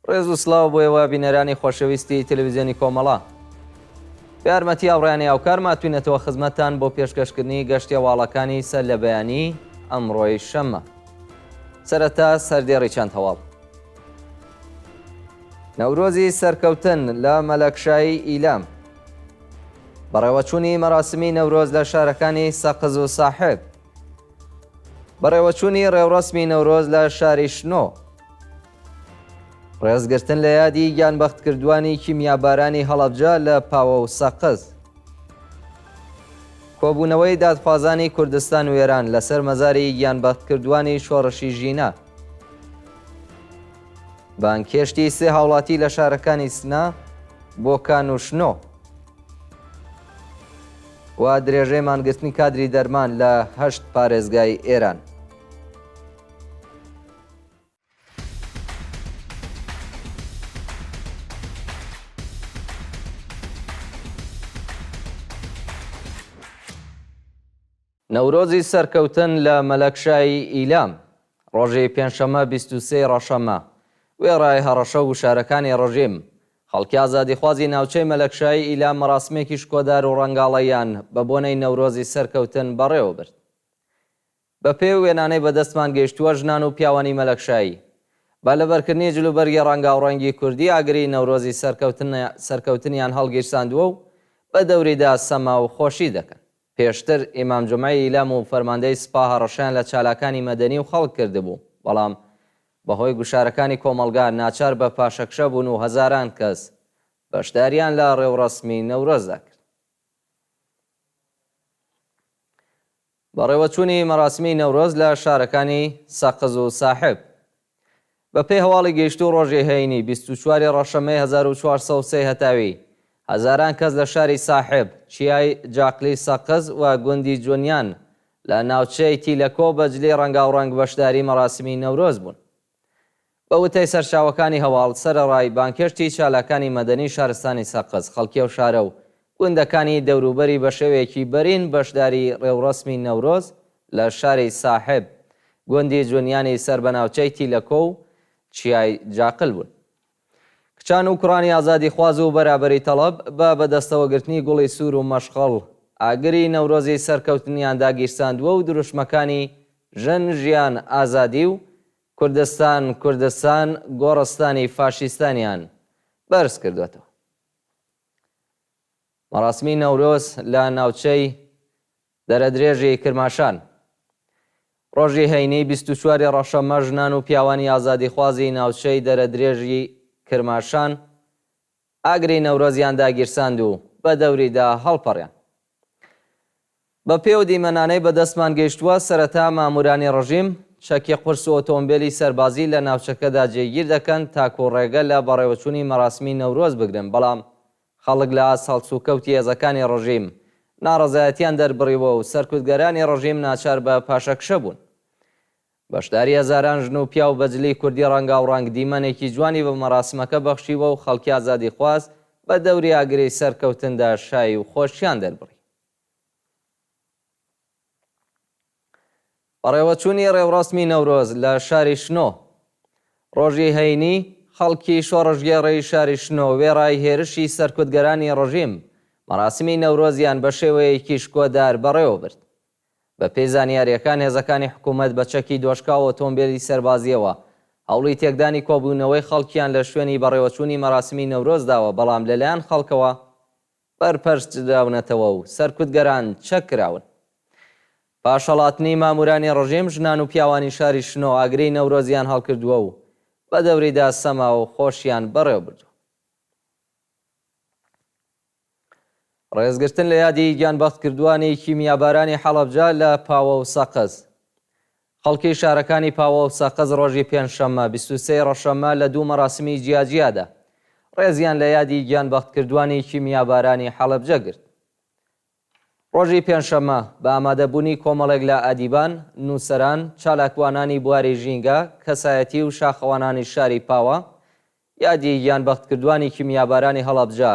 ڕێز و سڵاو بۆ ئێوە بینەرانی خۆشەویستی تەلەڤیزیۆنی کۆمەڵا. بە یارمەتی هاوڕێیانی هاوکار ماتوینەتەوە خزمەتتان بۆ پێشکەشکردنی گەشتە واڵەکانی سەر لە بەیانی ئەمڕۆی شەممە. سەرەتا سەردێڕی چەند هەواڵ. نەورۆزی سەرکەوتن لە مەلەکشایی ئیلام. بەڕێوەچوونی مەراسمی نەورۆز لە شارەکانی سەقز و ساحب. بەڕێوەچوونی ڕێوڕەسمی نەورۆز لە شاری شنۆ. ڕێزگرتن لە یادی گیانبەختکردوانی کیمیابارانی هەڵەبجە لە پاوە و سەقز. کۆبوونەوەی دادخوازانی کوردستان و ئێران لەسەر مەزاری گیانبەختکردوانی شۆڕشی ژینە. بانکێشتی سێ هاوڵاتی لە شارەکانی سنا بۆ کان و شنۆ. و درێژەی مانگرتنی کادری دەرمان لە 8 پارێزگای ئێران. نەورۆزی سەرکەوتن لە مەلەکشایی ئیلام ڕۆژی پێنجشەممە 23 ڕەشەممە وێڕای هەڕەشە و شارەکانی ڕژیم خەڵکی ئازادیخوازی ناوچەی مەلەکشایی ئیلام مەراسمێکی شکۆدار و ڕەنگاڵەیان بە بۆنەی نەورۆزی سەرکەوتن بەڕێوە برد. بە پێی وێنانەی بەدەستمان گەیشتووە ژنان و پیاوانی مەلەکشایی با لەبەرکردنی جلوبەرگی ڕەنگا و ڕەنگی کوردی ئاگری نەورۆزی سەرکەوتنیان هەڵگیرساندووە و بە دەوریدا سەما و خۆشی دەکەن. پێشتر ئیمام جومعی ئیلام و فەرماندەی سوپا هەڕەشیان لە چالاکانی مەدەنی و خەڵک کردبوو، بەڵام بەهۆی گوشارەکانی کۆمەلگا ناچار بە پاشەکشە بوون و هەزاران کەس بەشداریان لە ڕێوڕەسمی نەورۆزدا کرد. بەڕێوەچوونی مەراسمی نەورۆز لە شارەکانی سەقز و ساحب. بە پێی هەواڵی گەیشتوو ڕۆژی هەینی 24 ڕەشەمەی 1403 هەتاوی هەزاران کەس لە شاری ساحب، چیای جاقلی سەقز و گوندی جۆنیان لە ناوچەی تیلەکۆ بەجلی ڕەنگا و ڕەنگ بەشداری مەراسمی نەورۆز بوون. بە وتەی سەرچاوەکانی هەواڵ سەرەڕای بانکێشتی چالاکانی مەدەنی شارستانی سەقز، خەڵکی و شارە و گوندەکانی دەوروبەری بە شێوەیەکی بەرین بەشداری ڕێوڕەسمی نەورۆز لە شاری ساحب، گوندی جۆنیانی سەر بە ناوچەی تیلەکۆ و چیای جاقل بوون. کچان و کوڕانی ئازادی خواز و بەرابەری تەڵەب بە بەدەستەوەگرتنی گوڵی سوور و مەشخەڵ ئاگری نەورۆزی سەرکەوتنیان داگیرساندووە و دروشمەکانی ژن ژیان ئازادی و کوردستان گۆڕستانی فاشیستانیان بەرز کردوێتەوە. مەراسمی نەورۆز لە ناوچەی دەرەدرێژی کرماشان. ڕۆژی هەینی 24 ڕەشەممە ژنان و پیاوانی ئازادی خوازی ناوچەی دەرەدرێژی کرماشان ئاگری نەورۆزیان داگیرساند و بە دەوریدا هەڵپەڕیان. بە پێو دیمەنانەی بەدەستمان گەیشتووە سەرەتا مامورانی ڕژیم چەکی قورس و ئۆتۆمبیلی سەربازی لە ناوچەکەدا جێگیر دەکەن تاکو ڕێگە لە بەڕێوەچوونی مەراسمی نەورۆز بگرن، بەڵام خەڵک لە هەڵسوکەوتی هێزەکانی ڕژیم ناڕەزایەتیان دەربڕیوە و سەرکوتگەرانی ڕژیم ناچار بە پاشەکشە بوون. بەشداری هەزاران ژن و پیا و بەجلی کوردی ڕەنگا و ڕەنگ دیمەنێکی جوانی بە مەراسمەکە بەخشیوە و خەڵکی ئازادی خواست بە دەوری ئاگری سەرکەوتندا شایی و خۆشیان دەربڕی. بەڕێوەچوونی ڕێوڕەسمی نەورۆز لە شاری شنۆ. ڕۆژی هەینی خەڵکی شۆڕژگێڕەی شاری شنۆ وێڕای هێرشی سەرکوتگەرانی ڕژیم مەراسمی نەورۆزیان بە شێوەیەکی شکۆدار بەڕێوە برد. بە پێی زانیاریەکان هێزەکانی حکوومەت بە چەکی دۆشکا و ئۆتۆمبیلی سەربازیەوە هەوڵی تێکدانی کۆبوونەوەی خەڵکیان لە شوێنی بەڕێوەچوونی مەراسمی نەورۆز داوە، بەڵام لەلایەن خەڵکەوە بەرپەرچدراونەتەوە و سەرکوتگەران چەک کراون. پاشەڵاتنی مامورانی ڕژیم ژنان و پیاوانی شاری شنۆ ئاگری نەورۆزیان هەڵکردووە و بە دەوریدا سەما و خۆشیان بەڕێوە بردووە. ڕێزگرتن لە یادی گیانبەختکردوانی کیمیابارانی هەڵەبجە لە پاوە و سەقز. خەڵکی شارەکانی پاوە و سەقز ڕۆژی پێنجشەممە 23 ڕەشەممە لە دوو مەراسمی جیاجیادا ڕێزیان لە یادی گیانبەختکردوانی کیمیابارانی هەڵەبجە گرت. ڕۆژی پێنجشەممە بە ئامادەبوونی کۆمەڵێک لە ئەدیبان، نووسەران، چالاکوانانی بواری ژینگە، کەسایەتی و شاخەوانانی شاری پاوە یادی گیانبەختکردوانی کیمیابارانی هەڵەبجە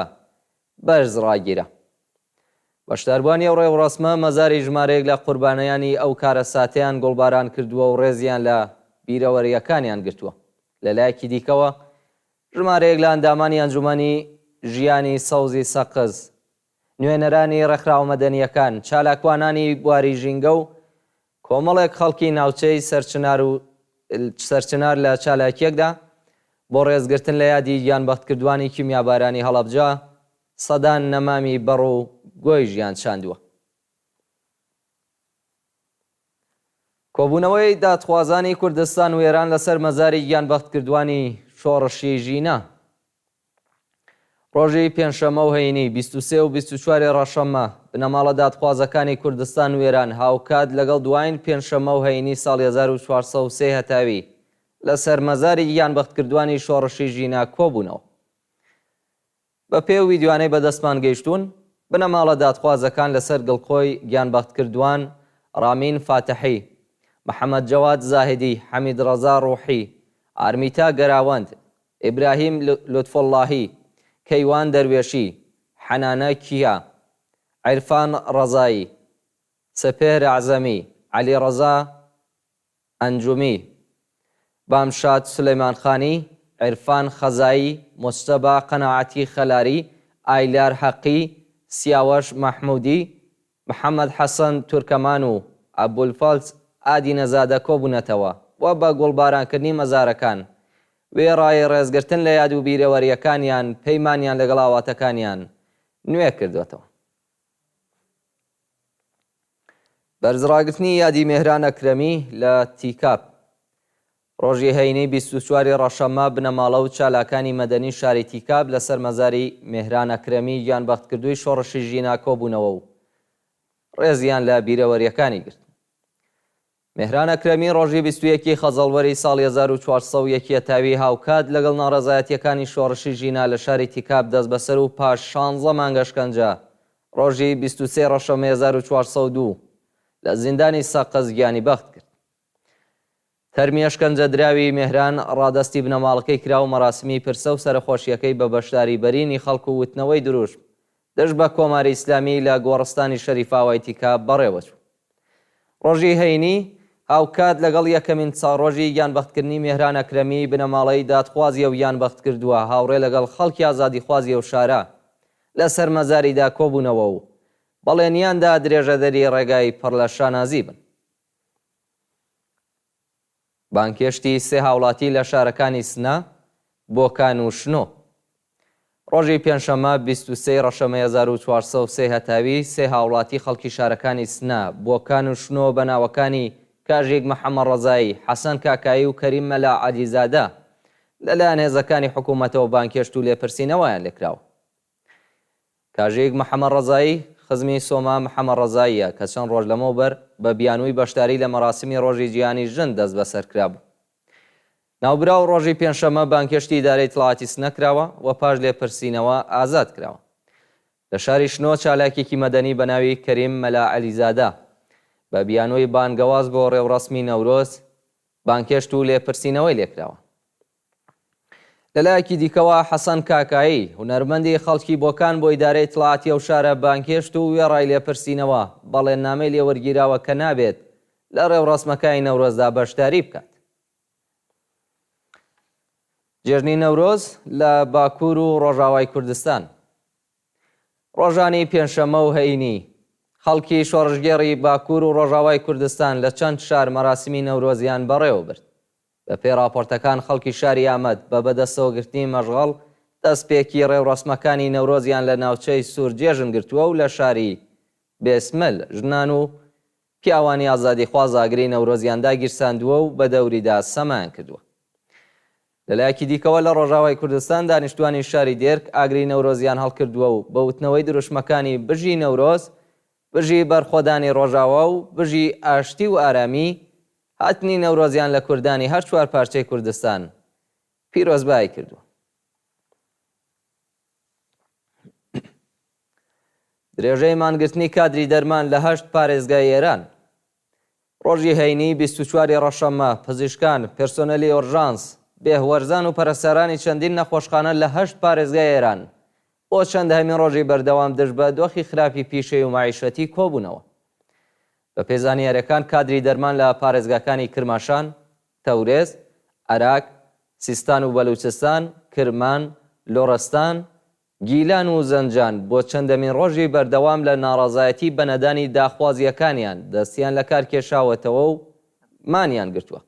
بەرز ڕاگیرە. بەشداربوانی ئەو ڕێوڕەسمە مەزاری ژمارەیەک لە قوربانیانی ئەو کارە ساتەیان گۆڵباران کردووە و ڕێزیان لە بیرەوەریەکانیان گرتووە. لەلایەکی دیکەوە ژمارەیەک لە ئەندامانی ئەنجومەنی ژیانی سەوزی سەقز، نوێنەرانی ڕێکخراومەدەنیەکان، چالاکوانانی بواری ژینگە و کۆمەڵێک خەڵکی ناوچەی سەرچنار لە چالاکیەکدا بۆ ڕێزگرتن لە یادی گیانبەختکردوانی کیمیابارانی هەڵەبجە سەدان نەمامی بەڕ و گۆی ژیان چاندووە. کۆبوونەوەی دادخوازانی کوردستان و ئێران لەسەر مەزاری گیانبەختکردوانی شۆڕشی ژینە. ڕۆژی پێنجشەمە و هەینی 23 و 24 ڕەشەممە بنەماڵە دادخوازەکانی کوردستان و ئێران هاوکات لەگەڵ دوایین پێنجشەمە و هەینی ساڵی 1403 هەتاوی لەسەر مەزاری گیانبەختکردوانی شۆڕشی ژینە کۆبوونەوە. بە پێی ویدیوانەی بەدەستمان گەیشتوون بنەماڵە دادخوازەکان لەسەر گڵخۆی گیانبەختکردوان ڕامین فاتحی، محەممەد جەواد زاهدی، حەمید ڕەزا ڕوحی، ئارمیتا گەراوەند، ئیبراهیم لوتفوڵڵاهی، کەیوان دەروێشی، حەنانە کیا، عیرفان ڕەزایی، سپێر عەزەمی، عەلی ڕەزا ئەنجومی، بامشاد سولەیمانخانی، عیرفان خەزایی، مجتەبا قەناعەتی خەلاری، ئایلار حەقی، سیاوەش مەحموودی، محەممەد حەسەن تورکەمان و عەبدولفەڵت ئادی نەزادە کۆبوونەتەوە و بە گوڵبارانکردنی مەزارەکان وێڕای ڕێزگرتن لە یاد و بیرەوەریەکانیان پەیمانیان لەگەڵ ئاواتەکانیان نوێ کردوێتەوە. بەرزڕاگرتنی یادی مێهران ئەکرەمی لە تیکاب. ڕۆژی هەینی 24 ڕەشەممە بنەماڵە و چالاکانی مەدەنی شاری تیکاب لەسەر مەزاری مێهران ئەکرەمی گیانبەختکردووی شۆڕشی ژینە کۆبوونەوە و ڕێزیان لە بیرەوەریەکانی گرت. مێهران ئەکرەمی ڕۆژی 21 خەزەڵوەری ساڵی 1401 تاوی هاوکات لەگەڵ ناڕەزایەتیەکانی شۆڕشی ژینە لە شاری تیکاب دەست بەسەر و پاش 16 مانگە شکەنجە ڕۆژی 23 ڕەشەممە 1402 لە زیندانی سەقز گیانی بەخت کرد. تەرمیە شکەنجە دراوی مێهران ڕادەستی بنەماڵەکەی کرا و مەراسمی پرسە و سەرخۆشیەکەی بە بەشداری بەرینی خەڵکو و وتنەوەی دروشت دەشت بە کۆماری ئیسلامی لە گۆڕستانی شەریفاوای تیکاب بەڕێوەچوو. ڕۆژی هەینی هاوکات لەگەڵ یەکەمین چاڕۆژی گیانبەختکردنی مێهران ئەکرەمی بنەماڵەی دادخوازیە و گیانبەخت کردووە هاوڕێ لەگەڵ خەڵکی ئازادیخوازیە و شارە لەسەر مەزاریدا کۆبوونەوە و بەڵێنیاندا درێژەدەری ڕێگای پڕ لە شانازی بن. بانکێشتی سێ هاوڵاتی لە شارەکانی سنە، بۆکان و شنۆ. ڕۆژی پێنجشەممە 23 ڕەشەممە 1403 هەتاوی سێ هاوڵاتی خەڵکی شارەکانی سنە، بۆکان و شنۆ بە ناوەکانی کاژێک محەممەد ڕەزایی، حەسەن کاکایی و کەریم مەلا عەلیزادە لەلایەن هێزەکانی حکوومەتەوە بانکێشت و لێپرسینەوەیان لێکراوە. کاژێک محەممەد ڕەزایی خزمی سۆما محەممەد ڕەزاییە کە چەند ڕۆژ لەمەوبەر بە بیانووی بەشداری لە مەراسمی ڕۆژی جیهانی ژن دەست بەسەر کرابوو. ناوبرا و ڕۆژی پێنجشەممە بانکێشتی ئیدارەی دڵاتی سنە کراوە و پاش لێپرسینەوە ئازاد کراوە. لە شاری شنۆ چالاکێکی مەدەنی بە ناوی کەریم مەلا عەلیزادە بە بیانووی بانگەواز بۆ ڕێوڕەسمی نەورۆز بانکێشت و لێپرسینەوەی لێکراوە. لەلایەکی دیکەوە حەسەن کاکایی هونەرمەندی خەڵکی بۆکان بۆ ئیدارەی دڵاتی ئەو شارە بانکێشت و وێڕای لێپرسینەوە بەڵێننامەی لێوەرگیراوە کە نابێت لە ڕێوڕەسمەکانی نەورۆزدا بەشداری بکات. جێژنی نەورۆز لە باکوور و ڕۆژاوای کوردستان. ڕۆژانی پێنجشەممە و هەینی خەڵکی شۆڕژگێڕی باکوور و ڕۆژاوای کوردستان لە چەند شار مەراسمی نەورۆزیان بەڕێوە برد. بە پێی راپۆرتەکان خەڵکی شاری ئامەد بە بەدەستەوەگرتنی مەشغەڵ دەستپێکی ڕێوڕەسمەکانی نەورۆزیان لە ناوچەی سوور جێژن گرتووە و لە شاری بێسمەل ژنان و پیاوانی ئازادیخواز ئاگری نەورۆزیاندا گیرساندووە و بە دەوریدا سەمایان کردووە. لەلایەکی دیکەوە لە ڕۆژاوای کوردستان دانیشتوانی شاری دێرک ئاگری نەورۆزیان هەڵکردووە و بە وتنەوەی دروشمەکانی بژی نەورۆز، بژی بەرخۆدانی ڕۆژاوا و بژی ئاشتی و ئارامی هاتنی نەورۆزیان لە کوردانی هەر چوار پارچەی کوردستان پیرۆزبایی کردووە. درێژەی مانگرتنی کادری دەرمان لە 8 پارێزگای ئێران. ڕۆژی هەینی 24 ڕەشەممە پزیشکان، پێرسۆنەلی ئۆرژانس، بێهوەرزان و پەرستەرانی چەندین نەخۆشخانە لە 8 پارێزگای ئێران بۆ چەندەهەمین ڕۆژی بەردەوام دژ بە دۆخی خراپی پیشەی و معیشەتی کۆبوونەوە. بە پێی زانیاریەکان کادری دەرمان لە پارێزگاکانی کرماشان، تەورێز، عەراق، سیستان و بەلوچستان، کرمان، لۆرەستان، گیلان و زەنجان بۆ چەندەمین ڕۆژی بەردەوام لە ناڕەزایەتی بەنەدانی داخوازیەکانیان دەستیان لە کار کێشاوەتەوە و مانیان گرتووە.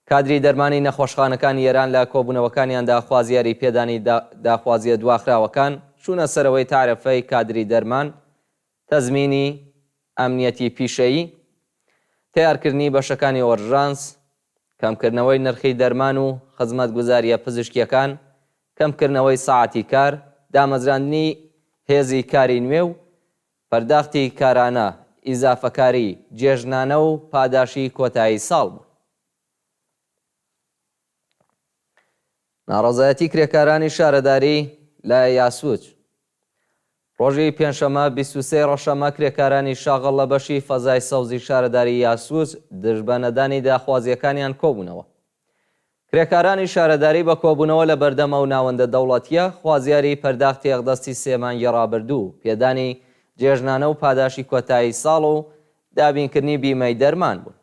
کادری دەرمانی نەخۆشخانەکانی ئێران لە کۆبوونەوەکانیاندا خوازیاری پێدانی داخوازیە دواخراوەکان چوونە سەرەوەی تعرفەی کادری دەرمان، تەزمینی ئەمنیەتی پیشەیی، تیارکردنی بەشەکانی ئۆرژانس، کەمکردنەوەی نرخی دەرمان و خزمەتگوزاریە پزیشکیەکان، کەمکردنەوەی ساعەتی کار، دامەزراندنی هێزی کاری نوێ و پەرداختی کارانە، ئیزافەکاری، جێژنانە و پاداشی کۆتایی ساڵ بوو. ناڕەزایەتی کرێکارانی شارەداری لە یاسووج. ڕۆژی پێنجشەممە 23 ڕەشەمە کرێکارانی شاغڵ لە بەشی فەزای سەوزی شارەداری یاسووج دژبەنەدانی داخوازیەکانیان کۆبوونەوە. کرێکارانی شارەداری بە کۆبوونەوە لە بەردەمە و ناوەندە دەوڵەتیە خوازیاری پەرداختی یەقدەستی سێمانگی ڕابردوو، پێدانی جێژنانە و پاداشی کۆتایی ساڵ و دابینکردنی بیمەی دەرمان بوون.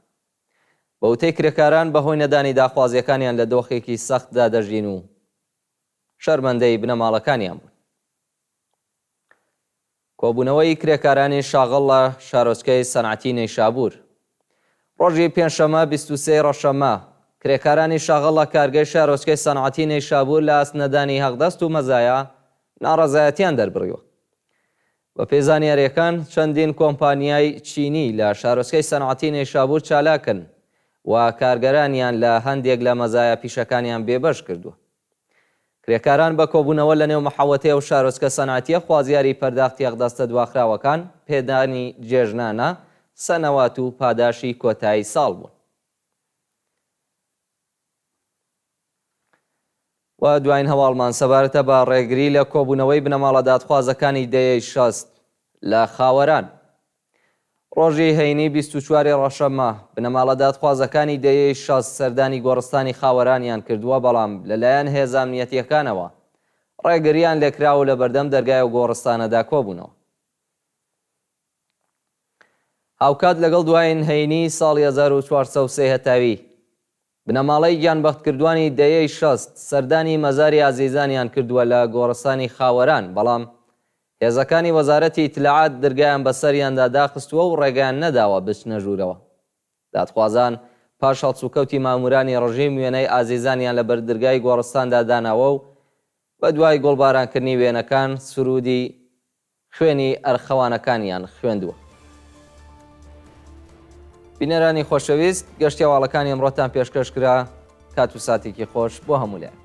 بەوتەی کرێکاران بەهۆی نەدانی داخوازیەکانیان لە دۆخێکی سەختدا دەژین و شەرمەندەی بنەماڵەکانیان بوون. کۆبوونەوەی کرێکارانی شاغڵ لە شارۆچکەی سەنعەتی نەیشابوور. ڕۆژی پێنجشەممە 23 ڕەشەمە کرێکارانی شاغڵ لە کارگەی شارۆچکەی سەنعەتی نەیشابوور لە ئەستنەدانی هەقدەست و مەزایە ناڕەزایەتیان دەربڕیوە. بە پێی زانیاریەکان چەندین کۆمپانیای چینی لە شارۆچکەی سەنعەتی نەیشابوور چالاکن و کارگەرانیان لە هەندێک لە مەزایە پیشەکانیان بێبەش کردووە. کرێکاران بە کۆبوونەوە لە نێو مەحەوەتەیە و شارۆچکە سەنعەتیە خوازیاری پەرداختی یەقدەستە دواخراوەکان، پێدانی جێژنانە، سەنەوات و پاداشی کۆتایی ساڵ بوون. و دوایین هەواڵمان سەبارەتە بە ڕێگری لە کۆبوونەوەی بنەماڵە دادخوازەکانی دەیەی شەست لە خاوەران. ڕۆژی هەینی 24 ڕەشەممە بنەماڵە دادخوازەکانی دەیەی شەست سەردانی گۆڕستانی خاوەرانیان کردووە، بەڵام لەلایەن هێزە ئەمنیەتیەکانەوە ڕێگریان لێکراوە لە بەردەم دەرگای و گۆڕستانەدا کۆبوونەوە. هاوکات لەگەڵ دوایین هەینی ساڵی 1403 هەتاوی بنەماڵەی گیانبەختکردوانی دەیەی شەست سەردانی مەزاری ئازیزانیان کردووە لە گۆڕستانی خاوەران، بەڵام هێزەکانی وەزارەتی ئیتلاعات دەرگایان بەسەریاندا داخستووە و ڕێگەیان نەداوە بچنە ژوورەوە. دادخوازان پاش هەڵسوکەوتی مامورانی ڕژیم وێنەی ئازیزانیان لە بەردەرگای گۆڕستاندا داناوە و بە دوای گۆڵبارانکردنی وێنەکان سرودی خوێنی ئەرخەوانەکانیان خوێندووە. بینەرانی خۆشەویست، گەشتی هەواڵەکانی ئەمڕۆتان پێشکەشکرا. کات و ساتێکی خۆش بۆ هەموو لایەن.